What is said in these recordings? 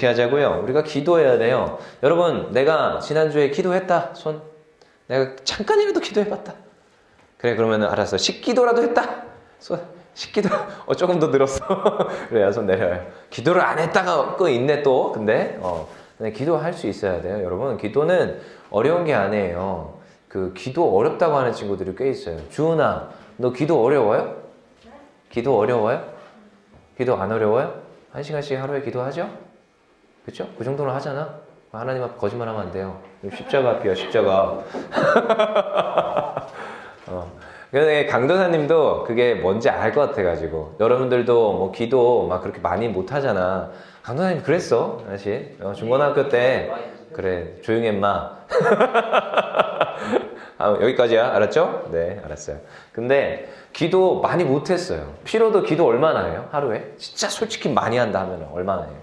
이렇게 하자고요. 우리가 기도해야 돼요. 여러분, 내가 지난주에 기도했다. 손. 내가 잠깐이라도 기도해봤다. 그래, 그러면 알았어. 10기도라도 했다. 손. 10기도. 조금 더 늘었어. 그래야 손 내려요. 기도를 안 했다가 또 있네 또. 근데 기도할 수 있어야 돼요. 여러분, 기도는 어려운 게 아니에요. 그 기도 어렵다고 하는 친구들이 꽤 있어요. 주은아, 너 기도 어려워요? 기도 어려워요? 기도 안 어려워요? 1시간씩 하루에 기도하죠? 그쵸? 그 정도는 하잖아. 하나님 앞에 거짓말하면 안 돼요. 십자가 앞이야, 십자가. 근데 강도사님도 그게 뭔지 알 것 같아가지고, 여러분들도 뭐 기도 막 그렇게 많이 못 하잖아. 강도사님 그랬어, 사실. 중고등학교 때. 그래, 조용히 했마. 여기까지야, 알았죠? 네, 알았어요. 근데 기도 많이 못 했어요. 피로도 기도 얼마나 해요? 하루에? 진짜 솔직히 많이 한다 하면 얼마나 해요?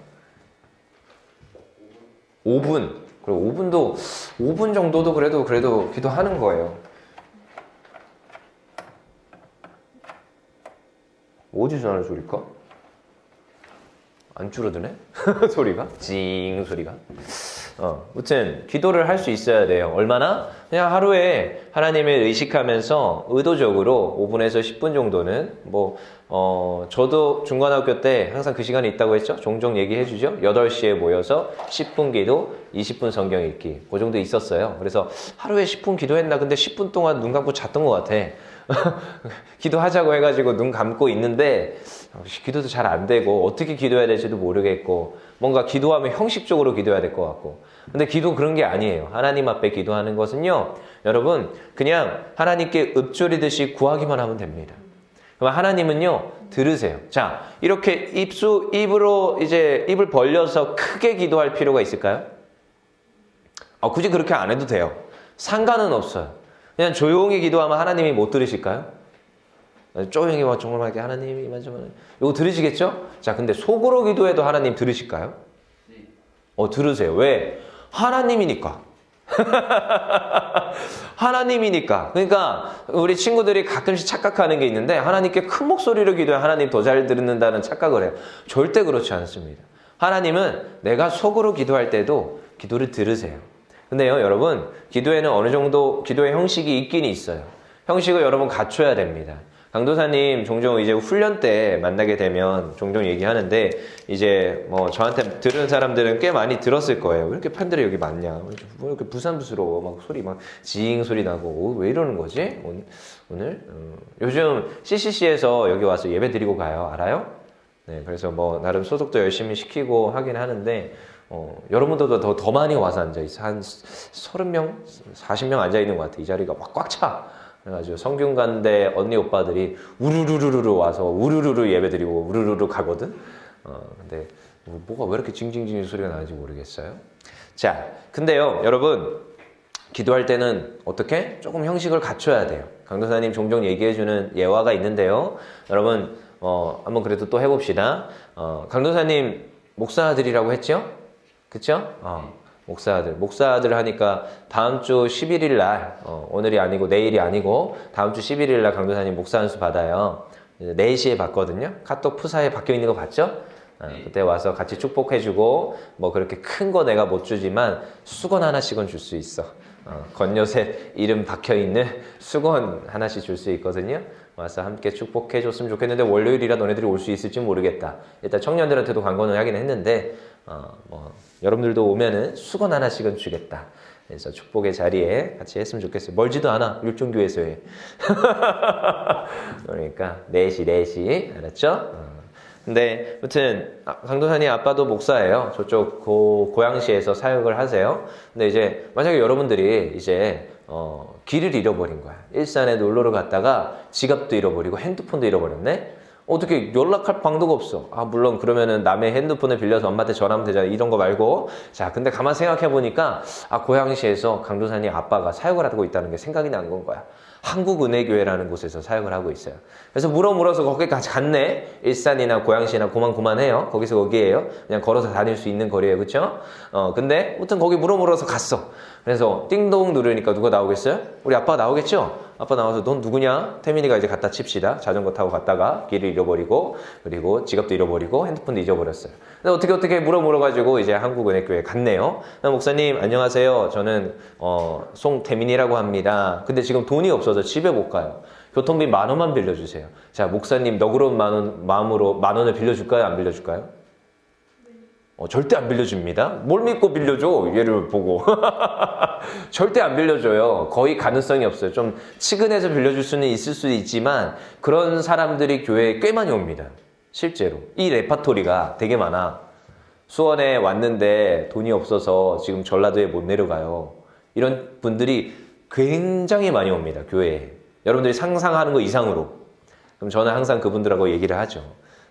5분. 그리고 5분 정도도 그래도 기도하는 거예요. 어디서 나는 소리일까? 안 줄어드네? 소리가? 징 소리가. 아무튼 기도를 할 수 있어야 돼요. 얼마나? 그냥 하루에 하나님을 의식하면서 의도적으로 5분에서 10분 정도는 저도 중고등학교 때 항상 그 시간이 있다고 했죠. 종종 얘기해 주죠. 8시에 모여서 10분 기도, 20분 성경 읽기. 그 정도 있었어요. 그래서 하루에 10분 기도했나? 근데 10분 동안 눈 감고 잤던 것 같아. 기도하자고 해가지고 눈 감고 있는데 기도도 잘 안 되고 어떻게 기도해야 될지도 모르겠고 뭔가 기도하면 형식적으로 기도해야 될 것 같고 근데 기도 그런 게 아니에요. 하나님 앞에 기도하는 것은요 여러분 그냥 하나님께 읊조리듯이 구하기만 하면 됩니다. 그럼 하나님은요 들으세요. 자 이렇게 입으로 이제 입을 벌려서 크게 기도할 필요가 있을까요? 굳이 그렇게 안 해도 돼요. 상관은 없어요. 그냥 조용히 기도하면 하나님이 못 들으실까요? 조용히 정말하게 하나님이 이만저만 이거 들으시겠죠? 자, 근데 속으로 기도해도 하나님 들으실까요? 들으세요. 왜? 하나님이니까. 하나님이니까. 그러니까 우리 친구들이 가끔씩 착각하는 게 있는데 하나님께 큰 목소리로 기도해 하나님 더 잘 듣는다는 착각을 해요. 절대 그렇지 않습니다. 하나님은 내가 속으로 기도할 때도 기도를 들으세요. 근데요, 여러분, 기도에는 어느 정도 기도의 형식이 있긴 있어요. 형식을 여러분 갖춰야 됩니다. 강도사님 종종 이제 훈련 때 만나게 되면 종종 얘기하는데 이제 저한테 들은 사람들은 꽤 많이 들었을 거예요. 왜 이렇게 팬들이 여기 많냐? 왜 이렇게 부산부스러워? 막 소리 막 지잉 소리 나고 왜 이러는 거지? 오늘? 요즘 CCC에서 여기 와서 예배 드리고 가요. 알아요? 네, 그래서 나름 소속도 열심히 시키고 하긴 하는데 여러분들도 더 많이 와서 앉아있어. 한 30명? 40명 앉아있는 것 같아. 이 자리가 막 꽉 차. 그래가지고 성균관대 언니 오빠들이 우르르르르 와서 우르르르 예배드리고 우르르르 가거든. 근데 뭐가 왜 이렇게 징징징 소리가 나는지 모르겠어요. 자, 근데요, 여러분 기도할 때는 어떻게? 조금 형식을 갖춰야 돼요. 강도사님 종종 얘기해주는 예화가 있는데요. 여러분 한번 그래도 또 해봅시다. 강도사님 목사들이라고 했죠? 그쵸? 목사들 하니까 다음 주 11일 날, 오늘이 아니고 내일이 아니고 다음 주 11일 날 강도사님 목사 안수 받아요. 4시에 받거든요. 카톡 푸사에 박혀 있는 거 봤죠? 그때 와서 같이 축복해주고, 그렇게 큰 거 내가 못 주지만 수건 하나씩은 줄 수 있어. 건요새 이름 박혀 있는 수건 하나씩 줄 수 있거든요. 와서 함께 축복해줬으면 좋겠는데 월요일이라 너네들이 올 수 있을지 모르겠다. 일단 청년들한테도 광고는 하긴 했는데, 여러분들도 오면은 수건 하나씩은 주겠다. 그래서 축복의 자리에 같이 했으면 좋겠어요. 멀지도 않아. 율종교에서 해. 그러니까 4시 알았죠? 근데 아무튼 강도사님 아빠도 목사예요. 저쪽 고양시에서 사역을 하세요. 근데 이제 만약에 여러분들이 이제 길을 잃어버린 거야. 일산에 놀러를 갔다가 지갑도 잃어버리고 핸드폰도 잃어버렸네. 어떻게 연락할 방도가 없어. 물론 그러면은 남의 핸드폰을 빌려서 엄마한테 전화하면 되잖아. 이런 거 말고. 자, 근데 가만 생각해 보니까 고양시에서 강도사님 아빠가 사역을 하고 있다는 게 생각이 난 건 거야. 한국은혜교회라는 곳에서 사역을 하고 있어요. 그래서 물어서 거기까지 갔네. 일산이나 고양시나 고만해요. 거기서 거기에요. 그냥 걸어서 다닐 수 있는 거리예요. 그쵸? 근데 아무튼 거기 물어서 갔어. 그래서 띵동 누르니까 누가 나오겠어요? 우리 아빠가 나오겠죠? 아빠 나와서 넌 누구냐? 태민이가 이제 갖다 칩시다. 자전거 타고 갔다가 길을 잃어버리고 그리고 지갑도 잃어버리고 핸드폰도 잊어버렸어요. 근데 어떻게 물어가지고 이제 한국은행교회 갔네요. 목사님 안녕하세요. 저는 송태민이라고 합니다. 근데 지금 돈이 없어서 집에 못 가요. 교통비 10,000원만 빌려주세요. 자, 목사님 너그러운 마음으로 10,000원을 빌려줄까요? 안 빌려줄까요? 절대 안 빌려줍니다. 뭘 믿고 빌려줘? 얘를 보고. 절대 안 빌려줘요. 거의 가능성이 없어요. 좀 치근해서 빌려줄 수는 있을 수도 있지만 그런 사람들이 교회에 꽤 많이 옵니다. 실제로. 이 레파토리가 되게 많아. 수원에 왔는데 돈이 없어서 지금 전라도에 못 내려가요. 이런 분들이 굉장히 많이 옵니다. 교회에. 여러분들이 상상하는 거 이상으로. 그럼 저는 항상 그분들하고 얘기를 하죠.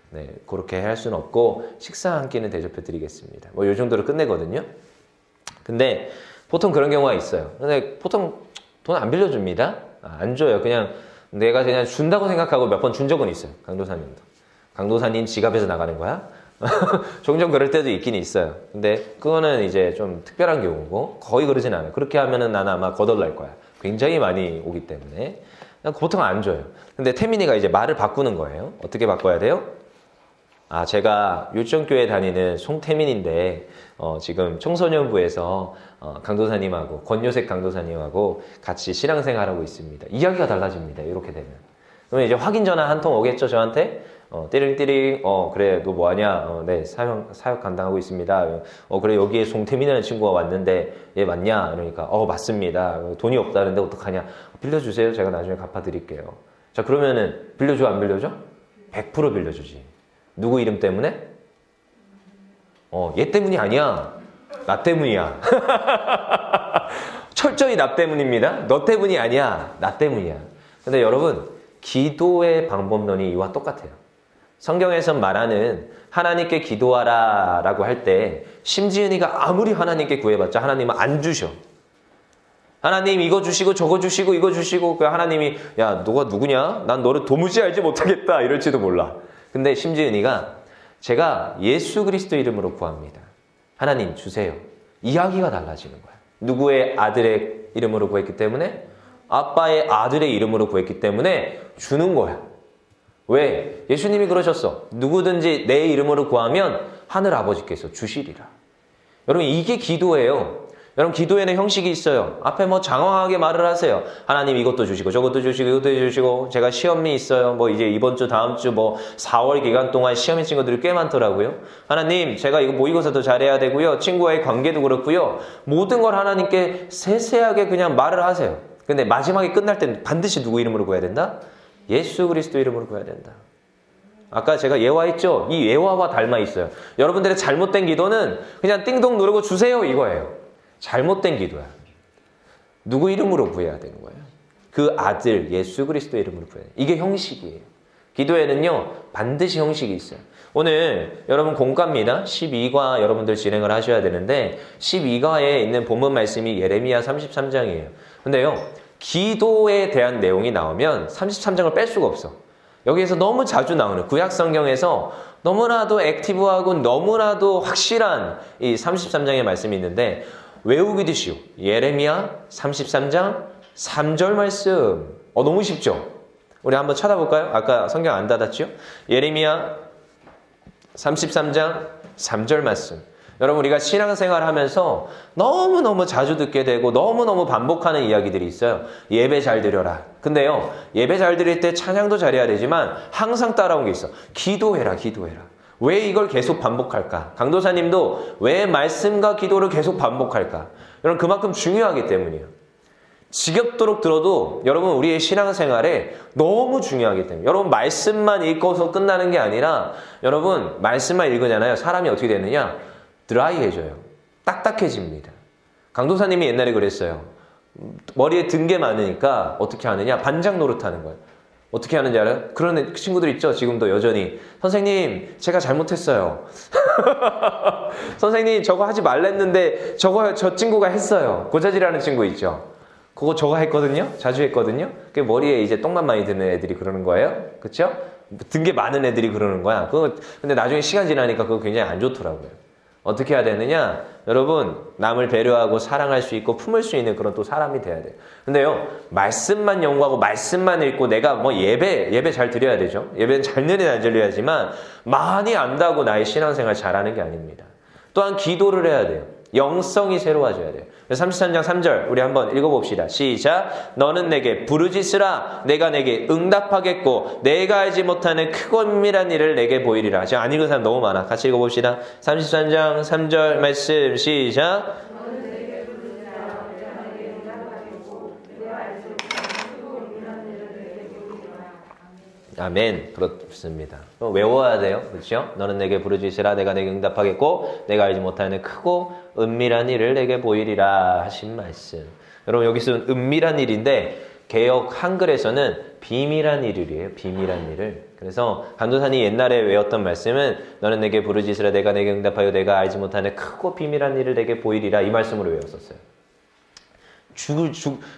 네, 그렇게 할 수는 없고 식사 한 끼는 대접해 드리겠습니다. 뭐 이 정도로 끝내거든요. 근데 보통 그런 경우가 있어요. 근데 보통 돈 안 빌려줍니다. 안 줘요. 그냥 내가 그냥 준다고 생각하고 몇 번 준 적은 있어요. 강도사님도. 강도사님 지갑에서 나가는 거야? 종종 그럴 때도 있긴 있어요. 근데 그거는 이제 좀 특별한 경우고 거의 그러진 않아요. 그렇게 하면은 나는 아마 거덜날 거야. 굉장히 많이 오기 때문에. 보통 안 줘요. 근데 태민이가 이제 말을 바꾸는 거예요. 어떻게 바꿔야 돼요? 제가 유치원교회 다니는 송태민인데 지금 청소년부에서 강도사님하고 권요색 강도사님하고 같이 신앙생활하고 있습니다. 이야기가 달라집니다. 이렇게 되면. 그러면 이제 확인 전화 한 통 오겠죠, 저한테? 띠링띠링, 그래, 너 뭐하냐? 네, 사역 감당하고 있습니다. 그래, 여기에 송태민이라는 친구가 왔는데, 얘 맞냐? 그러니까, 맞습니다. 돈이 없다는데 어떡하냐? 빌려주세요. 제가 나중에 갚아드릴게요. 자, 그러면은, 빌려줘, 안 빌려줘? 100% 빌려주지. 누구 이름 때문에? 얘 때문이 아니야. 나 때문이야. 철저히 나 때문입니다. 너 때문이 아니야. 나 때문이야. 근데 여러분, 기도의 방법론이 이와 똑같아요. 성경에서 말하는 하나님께 기도하라 라고 할 때 심지은이가 아무리 하나님께 구해봤자 하나님은 안 주셔. 하나님 이거 주시고 저거 주시고 이거 주시고 하나님이 야 너가 누구냐? 난 너를 도무지 알지 못하겠다 이럴지도 몰라. 근데 심지은이가 제가 예수 그리스도 이름으로 구합니다. 하나님 주세요. 이야기가 달라지는 거야. 누구의 아들의 이름으로 구했기 때문에? 아빠의 아들의 이름으로 구했기 때문에 주는 거야. 왜? 예수님이 그러셨어. 누구든지 내 이름으로 구하면 하늘 아버지께서 주시리라. 여러분 이게 기도예요. 여러분 기도에는 형식이 있어요. 앞에 뭐 장황하게 말을 하세요. 하나님 이것도 주시고 저것도 주시고 이것도 주시고 제가 시험이 있어요. 뭐 이제 이번 주 다음 주 뭐 4월 기간 동안 시험인 친구들이 꽤 많더라고요. 하나님 제가 이거 모의고사도 잘해야 되고요. 친구와의 관계도 그렇고요. 모든 걸 하나님께 세세하게 그냥 말을 하세요. 근데 마지막에 끝날 때는 반드시 누구 이름으로 구해야 된다? 예수 그리스도 이름으로 구해야 된다. 아까 제가 예화했죠? 이 예화와 닮아 있어요. 여러분들의 잘못된 기도는 그냥 띵동 누르고 주세요 이거예요. 잘못된 기도야. 누구 이름으로 구해야 되는 거예요? 그 아들 예수 그리스도 이름으로 구해야 돼요. 이게 형식이에요. 기도에는요 반드시 형식이 있어요. 오늘 여러분 공과입니다. 12과 여러분들 진행을 하셔야 되는데 12과에 있는 본문 말씀이 예레미야 33장이에요. 근데요 기도에 대한 내용이 나오면 33장을 뺄 수가 없어. 여기에서 너무 자주 나오는 구약 성경에서 너무나도 액티브하고 너무나도 확실한 이 33장의 말씀이 있는데 외우기도 쉬워. 예레미야 33장 3절 말씀. 너무 쉽죠? 우리 한번 찾아볼까요? 아까 성경 안 닫았죠? 예레미야 33장 3절 말씀. 여러분 우리가 신앙생활 하면서 너무너무 자주 듣게 되고 너무너무 반복하는 이야기들이 있어요. 예배 잘 드려라. 근데요 예배 잘 드릴 때 찬양도 잘해야 되지만 항상 따라온 게 있어. 기도해라 기도해라. 왜 이걸 계속 반복할까? 강도사님도 왜 말씀과 기도를 계속 반복할까? 여러분 그만큼 중요하기 때문이에요. 지겹도록 들어도 여러분 우리의 신앙생활에 너무 중요하기 때문에 여러분 말씀만 읽어서 끝나는 게 아니라 여러분 말씀만 읽으잖아요. 사람이 어떻게 되느냐? 드라이해져요. 딱딱해집니다. 강도사님이 옛날에 그랬어요. 머리에 든 게 많으니까 어떻게 하느냐? 반장 노릇하는 거예요. 어떻게 하는지 알아요? 그런 친구들 있죠? 지금도 여전히. 선생님, 제가 잘못했어요. 선생님, 저거 하지 말랬는데 저 친구가 했어요. 고자질하는 친구 있죠? 그거 저거 했거든요? 자주 했거든요? 그 머리에 이제 똥만 많이 드는 애들이 그러는 거예요. 그쵸? 든 게 많은 애들이 그러는 거야. 근데 나중에 시간 지나니까 그거 굉장히 안 좋더라고요. 어떻게 해야 되느냐? 여러분, 남을 배려하고 사랑할 수 있고 품을 수 있는 그런 또 사람이 돼야 돼요. 근데요, 말씀만 연구하고 말씀만 읽고 내가 뭐 예배 잘 드려야 되죠. 예배는 잘 드려야지만 많이 안다고 나의 신앙생활 잘하는 게 아닙니다. 또한 기도를 해야 돼요. 영성이 새로워져야 돼요. 33장 3절 우리 한번 읽어봅시다. 시작. 너는 내게 부르짖으라. 내가 내게 응답하겠고 내가 알지 못하는 크고 은밀한 일을 내게 보이리라. 지금 안 읽은 사람 너무 많아. 같이 읽어봅시다. 33장 3절 말씀 시작. 아멘. 그렇습니다. 외워야 돼요. 그렇죠? 너는 내게 부르짖으라. 내가 내게 응답하겠고 내가 알지 못하는 크고 은밀한 일을 내게 보이리라 하신 말씀. 여러분 여기서는 은밀한 일인데 개역 한글에서는 비밀한 일이에요. 비밀한 일을. 그래서 간도사님 옛날에 외웠던 말씀은 너는 내게 부르짖으라. 내가 내게 응답하여 내가 알지 못하는 크고 비밀한 일을 내게 보이리라. 이 말씀으로 외웠었어요.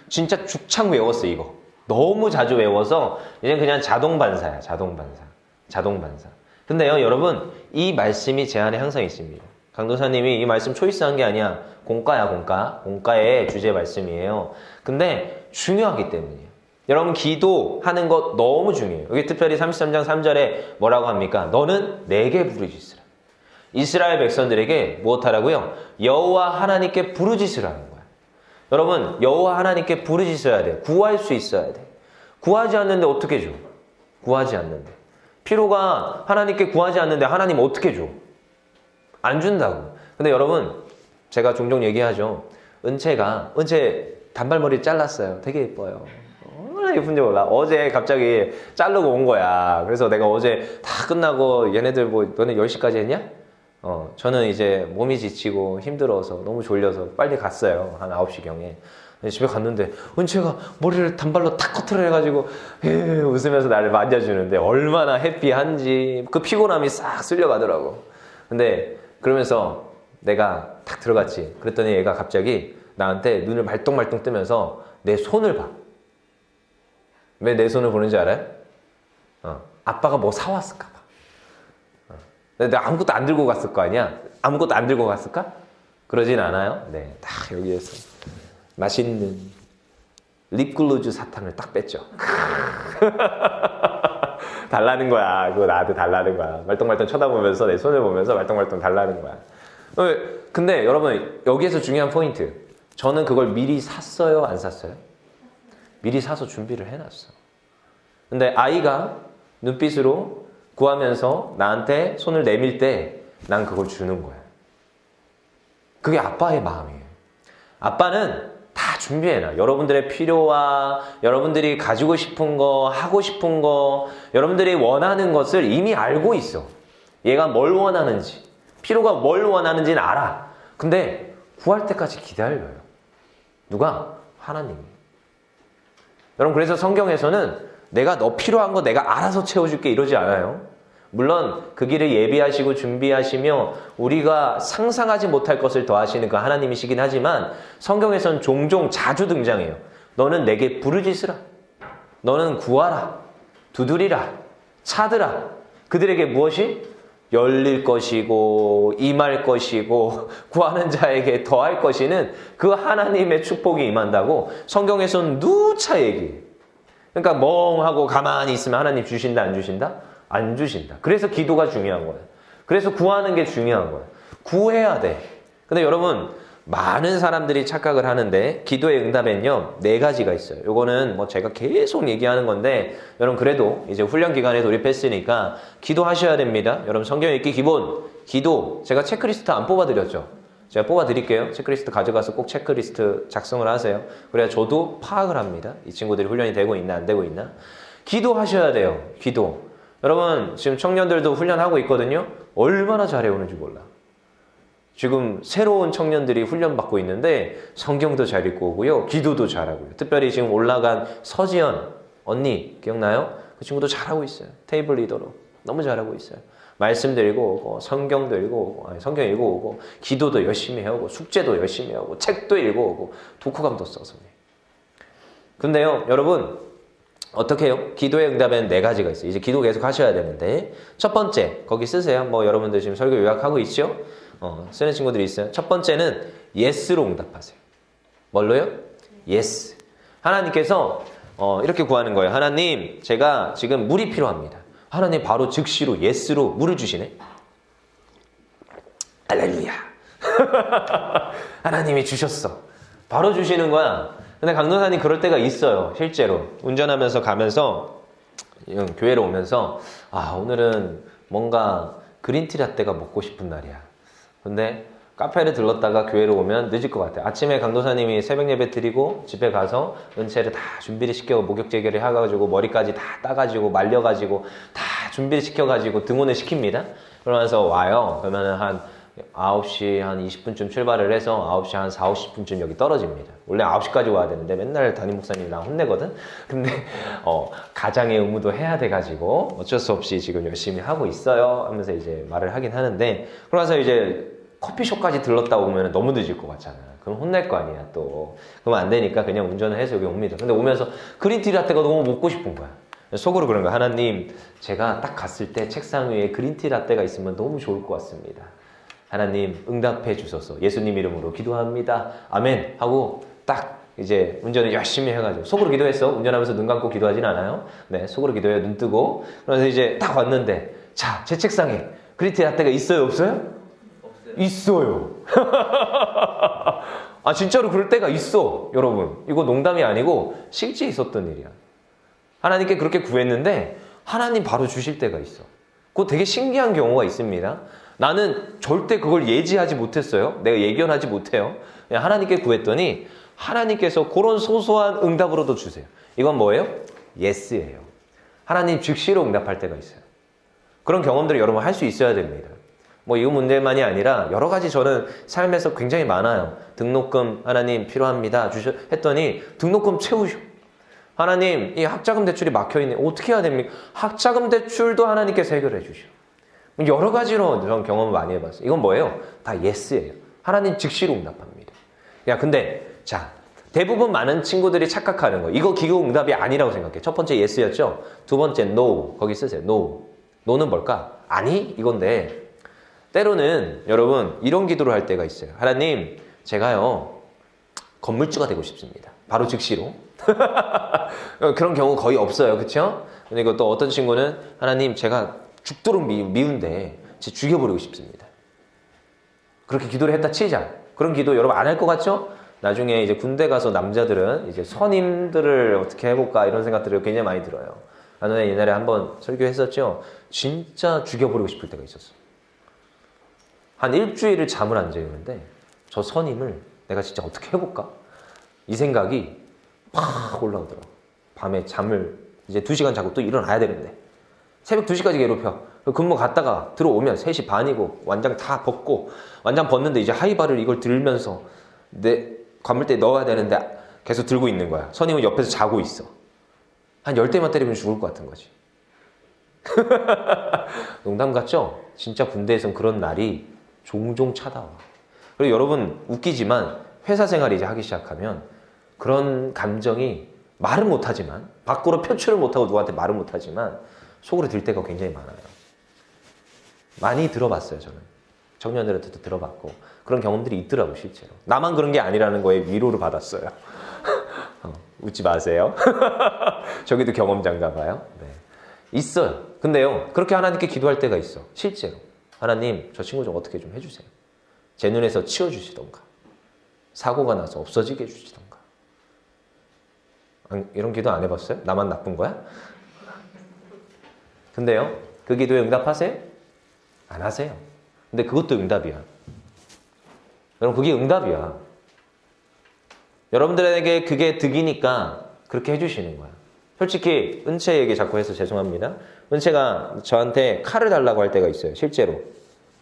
진짜 죽창 외웠어 이거. 너무 자주 외워서 이제 그냥 자동반사야. 자동반사. 근데요 여러분 이 말씀이 제 안에 항상 있습니다. 강도사님이 이 말씀 초이스한 게 아니야. 공과의 주제 말씀이에요. 근데 중요하기 때문이에요. 여러분 기도하는 것 너무 중요해요. 여기 특별히 33장 3절에 뭐라고 합니까? 너는 내게 부르짖으라. 이스라엘 백성들에게 무엇하라고요? 여호와 하나님께 부르짖으라는 거예요. 여러분 여호와 하나님께 부르짖어야 돼요. 구할 수 있어야 돼. 구하지 않는데 어떻게 줘? 구하지 않는데. 피로가 하나님께 구하지 않는데 하나님 어떻게 줘? 안 준다고. 근데 여러분 제가 종종 얘기하죠. 은채 단발머리 잘랐어요. 되게 예뻐요. 얼마나 예쁜지 몰라. 어제 갑자기 자르고 온 거야. 그래서 내가 어제 다 끝나고 얘네들 뭐 너네 10시까지 했냐? 저는 이제 몸이 지치고 힘들어서 너무 졸려서 빨리 갔어요. 한 9시경에. 집에 갔는데 은채가 머리를 단발로 탁 커트를 해가지고 웃으면서 나를 만져주는데 얼마나 해피한지 그 피곤함이 싹 쓸려가더라고. 근데 그러면서 내가 탁 들어갔지. 그랬더니 얘가 갑자기 나한테 눈을 말똥말똥 뜨면서 내 손을 봐. 왜 내 손을 보는지 알아요? 아빠가 뭐 사왔을까 봐. 내가 아무것도 안 들고 갔을 거 아니야? 아무것도 안 들고 갔을까? 그러진 않아요. 네, 딱 여기에서 맛있는 립글로즈 사탕을 딱 뺐죠. 달라는 거야. 그거 나한테 달라는 거야. 말똥말똥 쳐다보면서 내 손을 보면서 말똥말똥 달라는 거야. 근데 여러분 여기에서 중요한 포인트. 저는 그걸 미리 샀어요? 안 샀어요? 미리 사서 준비를 해놨어. 근데 아이가 눈빛으로 구하면서 나한테 손을 내밀 때 난 그걸 주는 거야. 그게 아빠의 마음이에요. 아빠는 다 준비해놔. 여러분들의 필요와 여러분들이 가지고 싶은 거, 하고 싶은 거, 여러분들이 원하는 것을 이미 알고 있어. 얘가 뭘 원하는지, 필요가 뭘 원하는지는 알아. 근데 구할 때까지 기다려요. 누가? 하나님이. 여러분 그래서 성경에서는 내가 너 필요한 거 내가 알아서 채워줄게 이러지 않아요. 물론 그 길을 예비하시고 준비하시며 우리가 상상하지 못할 것을 더하시는 그 하나님이시긴 하지만 성경에서는 종종 자주 등장해요. 너는 내게 부르짖으라. 너는 구하라. 두드리라. 찾으라. 그들에게 무엇이? 열릴 것이고 임할 것이고 구하는 자에게 더할 것이는 그 하나님의 축복이 임한다고 성경에서는 누차 얘기해요. 그러니까 멍하고 가만히 있으면 하나님 주신다 안 주신다? 안 주신다. 그래서 기도가 중요한 거예요. 그래서 구하는 게 중요한 거예요. 구해야 돼. 근데 여러분 많은 사람들이 착각을 하는데 기도의 응답엔요 4가지가 있어요. 요거는 뭐 제가 계속 얘기하는 건데 여러분 그래도 이제 훈련 기간에 돌입했으니까 기도하셔야 됩니다. 여러분 성경 읽기 기본 기도 제가 체크리스트 안 뽑아드렸죠. 제가 뽑아드릴게요. 체크리스트 가져가서 꼭 체크리스트 작성을 하세요. 그래야 저도 파악을 합니다. 이 친구들이 훈련이 되고 있나 안 되고 있나. 기도하셔야 돼요. 기도. 여러분 지금 청년들도 훈련하고 있거든요. 얼마나 잘해오는지 몰라. 지금 새로운 청년들이 훈련받고 있는데 성경도 잘 읽고 오고요. 기도도 잘하고요. 특별히 지금 올라간 서지연 언니 기억나요? 그 친구도 잘하고 있어요. 테이블 리더로. 너무 잘하고 있어요. 말씀도 읽어오고 성경도 읽어오고 성경 읽어오고 기도도 열심히 해오고 숙제도 열심히 하고 책도 읽어오고 독후감도 써서. 근데요 여러분 어떻게 해요? 기도의 응답에는 4가지가 있어요. 이제 기도 계속 하셔야 되는데 첫 번째 거기 쓰세요. 뭐 여러분들 지금 설교 요약하고 있죠? 쓰는 친구들이 있어요. 첫 번째는 yes로 응답하세요. 뭘로요? yes. 하나님께서 이렇게 구하는 거예요. 하나님, 제가 지금 물이 필요합니다. 하나님 바로 즉시로 yes로 물을 주시네. 할렐루야. 하나님이 주셨어. 바로 주시는 거야. 근데 강도사님 그럴 때가 있어요. 실제로 운전하면서 가면서 교회로 오면서 오늘은 뭔가 그린티 라떼가 먹고 싶은 날이야. 근데 카페를 들렀다가 교회로 오면 늦을 것 같아. 아침에 강도사님이 새벽 예배 드리고 집에 가서 은채를 다 준비를 시켜 목욕 재개를 해가지고 머리까지 다 따가지고 말려가지고 다 준비를 시켜가지고 등원을 시킵니다. 그러면서 와요. 그러면은 한 9시 한 20분쯤 출발을 해서 9시 한 4, 50분쯤 여기 떨어집니다. 원래 9시까지 와야 되는데 맨날 담임 목사님이 나 혼내거든? 근데 가장의 의무도 해야 돼가지고 어쩔 수 없이 지금 열심히 하고 있어요 하면서 이제 말을 하긴 하는데, 그러면서 이제 커피숍까지 들렀다 오면 너무 늦을 것 같잖아. 그럼 혼낼 거 아니야 또. 그러면 안 되니까 그냥 운전을 해서 여기 옵니다. 근데 오면서 그린티 라떼가 너무 먹고 싶은 거야. 속으로 그런 거야. 하나님, 제가 딱 갔을 때 책상 위에 그린티 라떼가 있으면 너무 좋을 것 같습니다. 하나님 응답해 주소서. 예수님 이름으로 기도합니다. 아멘 하고 딱 이제 운전을 열심히 해가지고 속으로 기도했어. 운전하면서 눈 감고 기도하진 않아요. 네, 속으로 기도해요. 눈 뜨고. 그래서 이제 딱 왔는데, 자, 제 책상에 그린티 라떼가 있어요, 없어요? 없어요. 있어요. 진짜로 그럴 때가 있어, 여러분. 이거 농담이 아니고 실제 있었던 일이야. 하나님께 그렇게 구했는데 하나님 바로 주실 때가 있어. 그거 되게 신기한 경우가 있습니다. 나는 절대 그걸 예지하지 못했어요. 내가 예견하지 못해요. 그냥 하나님께 구했더니 하나님께서 그런 소소한 응답으로도 주세요. 이건 뭐예요? 예스예요. 하나님 즉시로 응답할 때가 있어요. 그런 경험들을 여러분 할 수 있어야 됩니다. 뭐 이 문제만이 아니라 여러 가지 저는 삶에서 굉장히 많아요. 등록금 하나님 필요합니다. 했더니 등록금 채우셔. 하나님, 이 학자금 대출이 막혀있네. 어떻게 해야 됩니까? 학자금 대출도 하나님께서 해결해 주셔. 여러 가지로 저는 경험을 많이 해봤어요. 이건 뭐예요? 다 예스예요. 하나님 즉시로 응답합니다. 근데 자, 대부분 많은 친구들이 착각하는 거. 이거 기도 응답이 아니라고 생각해. 첫 번째 예스였죠. 두 번째 no. 거기 쓰세요. no. no는 뭘까? 아니? 이건데 때로는 여러분 이런 기도를 할 때가 있어요. 하나님, 제가요 건물주가 되고 싶습니다. 바로 즉시로. 그런 경우 거의 없어요. 그렇죠? 그리고 또 어떤 친구는 하나님, 제가 죽도록 미운데 죽여버리고 싶습니다. 그렇게 기도를 했다 치자. 그런 기도 여러분 안 할 것 같죠? 나중에 이제 군대 가서 남자들은 이제 선임들을 어떻게 해볼까 이런 생각들을 굉장히 많이 들어요. 나는 옛날에 한번 설교했었죠. 진짜 죽여버리고 싶을 때가 있었어. 한 일주일을 잠을 안 자는데 저 선임을 내가 진짜 어떻게 해볼까? 이 생각이 팍 올라오더라고. 밤에 잠을 이제 2시간 자고 또 일어나야 되는데 새벽 2시까지 괴롭혀. 근무 갔다가 들어오면 3시 반이고 완장 다 벗고 완장 벗는데 이제 하이바를 이걸 들면서 내 관물대에 넣어야 되는데 계속 들고 있는 거야. 선임은 옆에서 자고 있어. 한 10대만 때리면 죽을 것 같은 거지. 농담 같죠? 진짜 군대에선 그런 날이 종종 찾아와. 그리고 여러분 웃기지만 회사 생활 이제 하기 시작하면 그런 감정이 말은 못하지만 밖으로 표출을 못하고 누구한테 말은 못하지만 속으로 들 때가 굉장히 많아요. 많이 들어봤어요. 저는 청년들한테도 들어봤고 그런 경험들이 있더라고요. 실제로 나만 그런 게 아니라는 거에 위로를 받았어요. 웃지 마세요. 저기도 경험자인가 봐요. 네. 있어요. 근데요 그렇게 하나님께 기도할 때가 있어. 실제로 하나님, 저 친구 좀 어떻게 좀 해주세요. 제 눈에서 치워주시던가 사고가 나서 없어지게 해주시던가. 이런 기도 안 해봤어요? 나만 나쁜 거야? 근데요 그 기도에 응답하세요? 안 하세요. 근데 그것도 응답이야. 여러분 그게 응답이야. 여러분들에게 그게 득이니까 그렇게 해주시는 거야. 솔직히 은채 얘기 자꾸 해서 죄송합니다. 은채가 저한테 칼을 달라고 할 때가 있어요. 실제로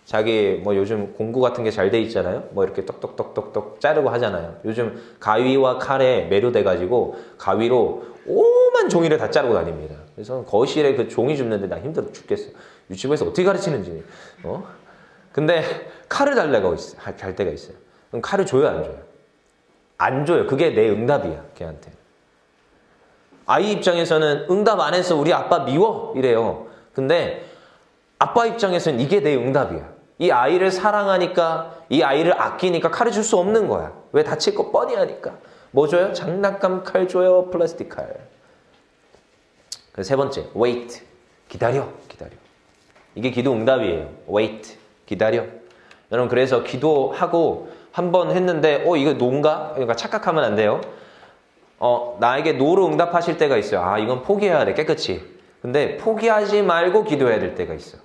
자기 뭐 요즘 공구 같은 게 잘 돼 있잖아요. 뭐 이렇게 똑똑똑똑똑 자르고 하잖아요. 요즘 가위와 칼에 매료돼 가지고 가위로 오만 종이를 다 자르고 다닙니다. 그래서 거실에 그 종이 줍는데 나 힘들어 죽겠어. 유치부에서 어떻게 가르치는지. 근데 칼을 달라고 할 때가 있어요. 그럼 칼을 줘요, 안 줘요? 안 줘요. 그게 내 응답이야, 걔한테. 아이 입장에서는 응답 안 해서 우리 아빠 미워 이래요. 근데 아빠 입장에서는 이게 내 응답이야. 이 아이를 사랑하니까, 이 아이를 아끼니까 칼을 줄 수 없는 거야. 왜? 다칠 거 뻔히 하니까. 뭐 줘요? 장난감 칼 줘요? 플라스틱 칼. 세 번째, wait. 기다려. 이게 기도 응답이에요. wait. 기다려. 여러분, 그래서 기도하고 한 번 했는데, 이거 노인가? 그러니까 착각하면 안 돼요. 나에게 노로 응답하실 때가 있어요. 아, 이건 포기해야 돼, 깨끗이. 근데 포기하지 말고 기도해야 될 때가 있어.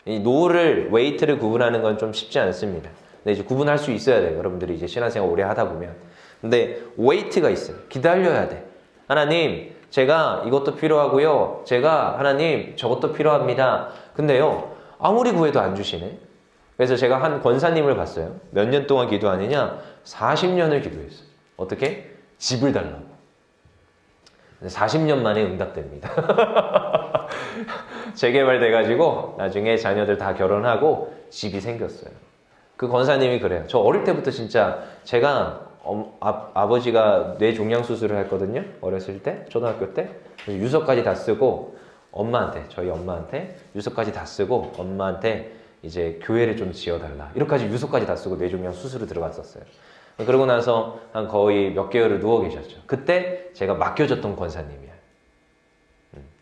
이 노를, 웨이트를 구분하는 건 좀 쉽지 않습니다. 근데 이제 구분할 수 있어야 돼요. 여러분들이 이제 신앙생활 오래 하다 보면. 근데 웨이트가 있어요. 기다려야 돼. 하나님, 제가 이것도 필요하고요. 제가 하나님 저것도 필요합니다. 근데요, 아무리 구해도 안 주시네. 그래서 제가 한 권사님을 봤어요. 몇 년 동안 기도하느냐? 40년을 기도했어요. 어떻게? 집을 달라고. 40년 만에 응답됩니다. 재개발돼가지고 나중에 자녀들 다 결혼하고 집이 생겼어요. 그 권사님이 그래요. 저 어릴 때부터 진짜 제가 아버지가 뇌 종양 수술을 했거든요. 어렸을 때, 초등학교 때. 유서까지 다 쓰고 저희 엄마한테 유서까지 다 쓰고 엄마한테 이제 교회를 좀 지어달라. 이렇게까지 유서까지 다 쓰고 뇌 종양 수술을 들어갔었어요. 그러고 나서 한 거의 몇 개월을 누워 계셨죠. 그때 제가 맡겨졌던 권사님이야.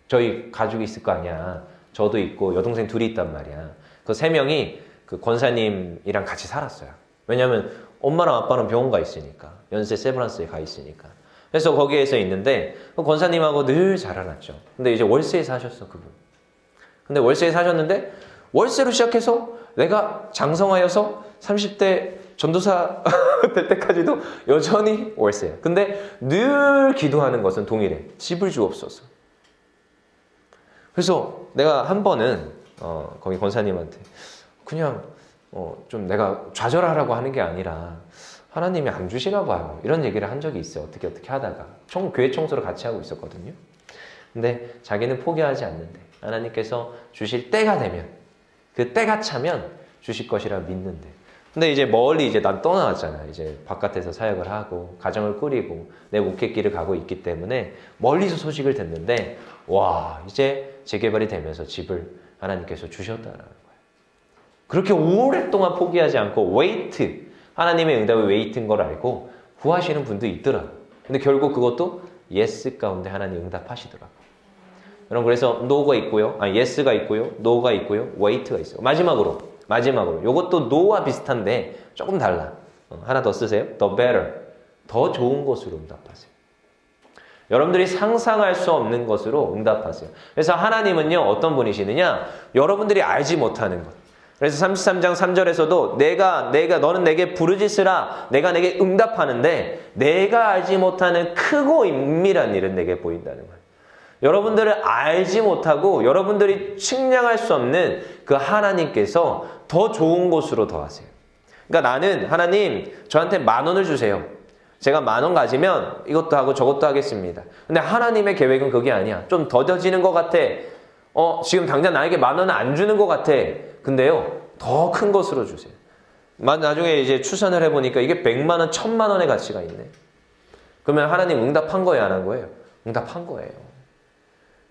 저희 가족이 있을 거 아니야. 저도 있고 여동생 둘이 있단 말이야. 그 세 명이 그 권사님이랑 같이 살았어요. 왜냐하면 엄마랑 아빠는 병원 가 있으니까. 연세 세브란스에 가 있으니까. 그래서 거기에서 있는데 그 권사님하고 늘 자라났죠. 근데 이제 월세에 사셨어, 그분. 근데 월세에 사셨는데 월세로 시작해서 내가 장성하여서 30대 전도사 될 때까지도 여전히 월세야. 근데 늘 기도하는 것은 동일해. 집을 주옵소서. 그래서 내가 한 번은 거기 권사님한테 그냥 좀 내가 좌절하라고 하는 게 아니라 하나님이 안 주시나 봐요. 이런 얘기를 한 적이 있어요. 어떻게 하다가. 교회 청소를 같이 하고 있었거든요. 근데 자기는 포기하지 않는데 하나님께서 주실 때가 되면, 그 때가 차면 주실 것이라 믿는데. 근데 이제 멀리 이제 난 떠나왔잖아. 이제 바깥에서 사역을 하고 가정을 꾸리고 내 목회길을 가고 있기 때문에 멀리서 소식을 듣는데, 와, 이제 재개발이 되면서 집을 하나님께서 주셨다라는 거예요. 그렇게 오랫동안 포기하지 않고 웨이트, 하나님의 응답이 웨이트인 걸 알고 구하시는 분도 있더라고요. 근데 결국 그것도 예스 가운데 하나님 응답하시더라고요. 여러분, 그래서 노가 있고요. 예스가 있고요. 노가 있고요. 웨이트가 있어요. 마지막으로 이것도 노와 비슷한데 조금 달라. 하나 더 쓰세요. The better. 더 좋은 것으로 응답하세요. 여러분들이 상상할 수 없는 것으로 응답하세요. 그래서 하나님은요, 어떤 분이시느냐? 여러분들이 알지 못하는 것. 그래서 33장 3절에서도 너는 내게 부르짖으라. 내가 내게 응답하는데 내가 알지 못하는 크고 은밀한 일은 내게 보인다는 거예요. 여러분들을 알지 못하고 여러분들이 측량할 수 없는 그 하나님께서 더 좋은 곳으로 더하세요. 그러니까 나는 하나님 저한테 10,000원을 주세요. 제가 10,000원 가지면 이것도 하고 저것도 하겠습니다. 근데 하나님의 계획은 그게 아니야. 좀 더뎌지는 것 같아. 지금 당장 나에게 10,000원은 안 주는 것 같아. 근데요, 더 큰 것으로 주세요. 나중에 이제 추산을 해보니까 이게 100만 원, 1,000만 원의 가치가 있네. 그러면 하나님 응답한 거예요, 안 한 거예요? 응답한 거예요.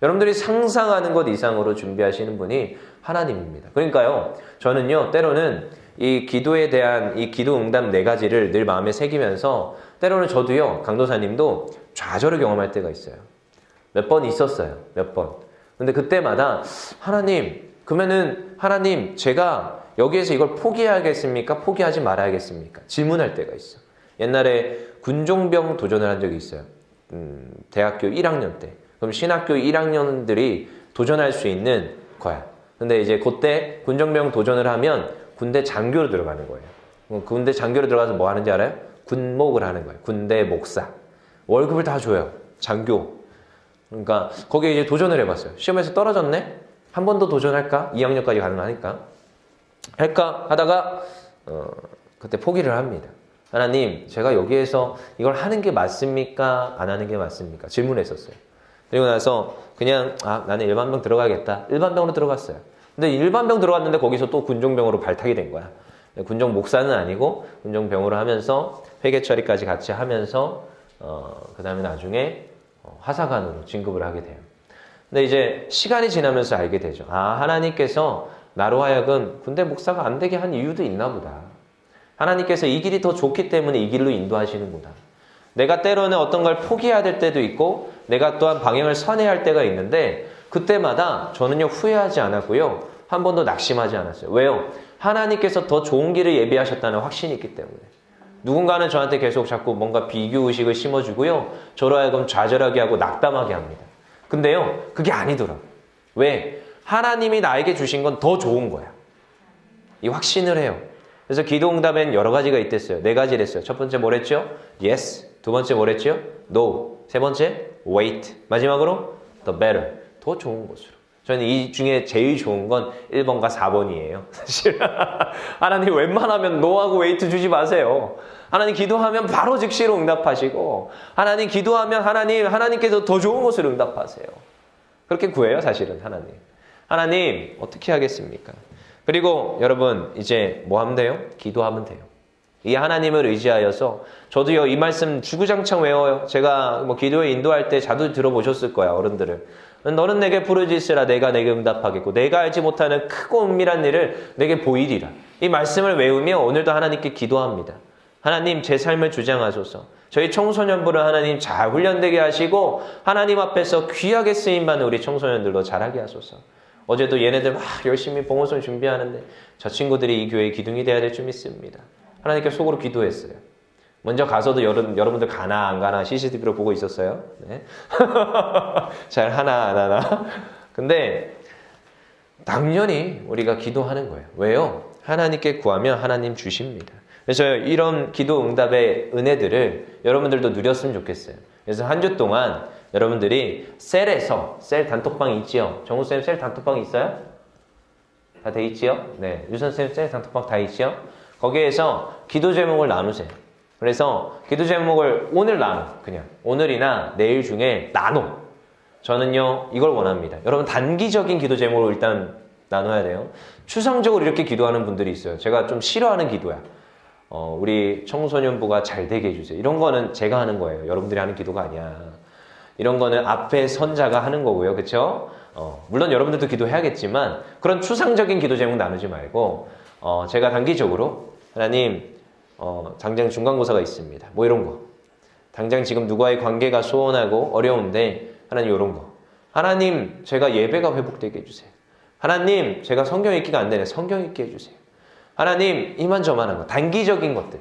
여러분들이 상상하는 것 이상으로 준비하시는 분이 하나님입니다. 그러니까요, 저는요, 때로는 이 기도에 대한 이 기도 응답 4가지를 늘 마음에 새기면서 때로는 저도요, 강도사님도 좌절을 경험할 때가 있어요. 몇 번 있었어요. 몇 번. 근데 그때마다 그러면은 하나님, 제가 여기에서 이걸 포기해야겠습니까? 포기하지 말아야겠습니까? 질문할 때가 있어. 옛날에 군종병 도전을 한 적이 있어요. 대학교 1학년 때. 그럼 신학교 1학년들이 도전할 수 있는 거야. 근데 이제 그때 군종병 도전을 하면 군대 장교로 들어가는 거예요. 군대 장교로 들어가서 뭐 하는지 알아요? 군목을 하는 거예요. 군대 목사. 월급을 다 줘요. 장교. 그러니까 거기에 이제 도전을 해봤어요. 시험에서 떨어졌네? 한 번 더 도전할까? 2학년까지 가능하니까. 할까? 하다가 그때 포기를 합니다. 하나님, 제가 여기에서 이걸 하는 게 맞습니까? 안 하는 게 맞습니까? 질문했었어요. 그리고 나서 그냥 나는 일반병 들어가겠다. 일반병으로 들어갔어요. 근데 일반병 들어갔는데 거기서 또 군종병으로 발탁이 된 거야. 군종 목사는 아니고 군종병으로 하면서 회계 처리까지 같이 하면서 그 다음에 나중에 화사관으로 진급을 하게 돼요. 근데 이제 시간이 지나면서 알게 되죠. 하나님께서 나로 하여금 군대 목사가 안 되게 한 이유도 있나 보다. 하나님께서 이 길이 더 좋기 때문에 이 길로 인도하시는구나. 내가 때로는 어떤 걸 포기해야 될 때도 있고 내가 또한 방향을 선회해야 할 때가 있는데 그때마다 저는요 후회하지 않았고요. 한 번도 낙심하지 않았어요. 왜요? 하나님께서 더 좋은 길을 예비하셨다는 확신이 있기 때문에. 누군가는 저한테 계속 자꾸 뭔가 비교의식을 심어주고요. 저로 하여금 좌절하게 하고 낙담하게 합니다. 근데요, 그게 아니더라고요. 왜? 하나님이 나에게 주신 건 더 좋은 거야. 이 확신을 해요. 그래서 기도 응답엔 여러 가지가 있댔어요. 4가지를 했어요. 첫 번째 뭐랬죠? Yes. 두 번째 뭐랬죠? No. 세 번째 Wait. 마지막으로 The better. 더 좋은 곳으로. 저는 이 중에 제일 좋은 건 1번과 4번이에요. 사실 하나님 웬만하면 no하고 wait 주지 마세요. 하나님 기도하면 바로 즉시로 응답하시고 하나님 기도하면 하나님께서 더 좋은 것을 응답하세요. 그렇게 구해요 사실은 하나님. 하나님 어떻게 하겠습니까? 그리고 여러분 이제 뭐 하면 돼요? 기도하면 돼요. 이 하나님을 의지하여서 저도요 이 말씀 주구장창 외워요. 제가 뭐 기도에 인도할 때 자주 들어보셨을 거야 어른들을. 너는 내게 부르짖으라 내가 내게 응답하겠고 내가 알지 못하는 크고 은밀한 일을 내게 보이리라. 이 말씀을 외우며 오늘도 하나님께 기도합니다. 하나님 제 삶을 주장하소서. 저희 청소년부를 하나님 잘 훈련되게 하시고 하나님 앞에서 귀하게 쓰임받는 우리 청소년들도 잘하게 하소서. 어제도 얘네들 막 열심히 봉헌송 준비하는데 저 친구들이 이 교회의 기둥이 되어야 될 줄 믿습니다. 하나님께 속으로 기도했어요. 먼저 가서도 여러분들 가나 안 가나 CCTV로 보고 있었어요. 네. 잘 하나 안 하나. 근데 당연히 우리가 기도하는 거예요. 왜요? 하나님께 구하면 하나님 주십니다. 그래서 이런 기도 응답의 은혜들을 여러분들도 누렸으면 좋겠어요. 그래서 한 주 동안 여러분들이 셀에서 셀 단톡방 있지요? 정우쌤 셀 단톡방 있어요? 다 돼 있지요? 네. 유선쌤 셀 단톡방 다 있지요? 거기에서 기도 제목을 나누세요. 그래서 기도 제목을 오늘 나눠. 그냥 오늘이나 내일 중에 나눠. 저는요 이걸 원합니다. 여러분 단기적인 기도 제목을 일단 나눠야 돼요. 추상적으로 이렇게 기도하는 분들이 있어요. 제가 좀 싫어하는 기도야. 우리 청소년부가 잘 되게 해주세요. 이런 거는 제가 하는 거예요. 여러분들이 하는 기도가 아니야. 이런 거는 앞에 선자가 하는 거고요. 그렇죠? 물론 여러분들도 기도해야겠지만 그런 추상적인 기도 제목 나누지 말고 제가 단기적으로 하나님 당장 중간고사가 있습니다. 뭐 이런 거. 당장 지금 누구와의 관계가 소원하고 어려운데 하나님 이런 거. 하나님 제가 예배가 회복되게 해주세요. 하나님 제가 성경 읽기가 안 되네. 성경 읽게 해주세요. 하나님 이만저만한 거. 단기적인 것들.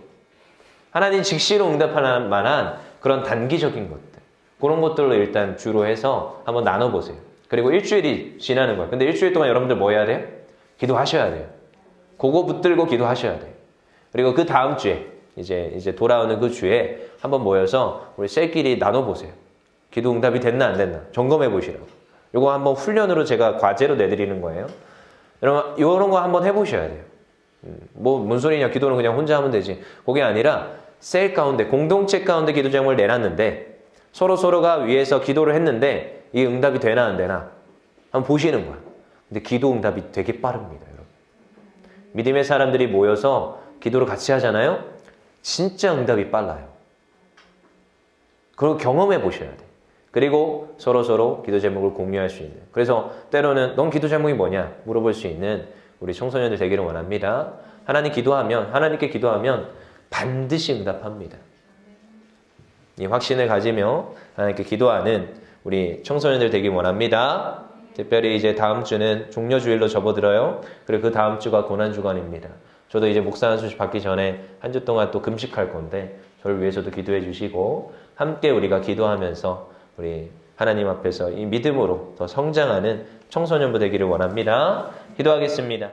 하나님 즉시로 응답할 만한 그런 단기적인 것들. 그런 것들로 일단 주로 해서 한번 나눠보세요. 그리고 일주일이 지나는 거예요. 근데 일주일 동안 여러분들 뭐 해야 돼요? 기도하셔야 돼요. 그거 붙들고 기도하셔야 돼요. 그리고 그 다음 주에 이제 돌아오는 그 주에 한번 모여서 우리 셀끼리 나눠보세요. 기도 응답이 됐나 안 됐나 점검해 보시라고. 이거 한번 훈련으로 제가 과제로 내드리는 거예요. 여러분 이런 거 한번 해보셔야 돼요. 뭔 소리냐 기도는 그냥 혼자 하면 되지. 그게 아니라 셀 가운데 공동체 가운데 기도 제목을 내놨는데 서로가 위에서 기도를 했는데 이 응답이 되나 안 되나 한번 보시는 거야. 근데 기도 응답이 되게 빠릅니다. 여러분. 믿음의 사람들이 모여서 기도를 같이 하잖아요. 진짜 응답이 빨라요. 그걸 경험해 보셔야 돼. 그리고 서로 기도 제목을 공유할 수 있는. 그래서 때로는 넌 기도 제목이 뭐냐 물어볼 수 있는 우리 청소년들 되기를 원합니다. 하나님께 기도하면 반드시 응답합니다. 이 확신을 가지며 하나님께 기도하는 우리 청소년들 되기 원합니다. 특별히 이제 다음 주는 종려주일로 접어들어요. 그리고 그 다음 주가 고난주간입니다. 저도 이제 목사 한 수씩 받기 전에 한 주 동안 또 금식할 건데 저를 위해서도 기도해 주시고 함께 우리가 기도하면서 우리 하나님 앞에서 이 믿음으로 더 성장하는 청소년부 되기를 원합니다. 기도하겠습니다.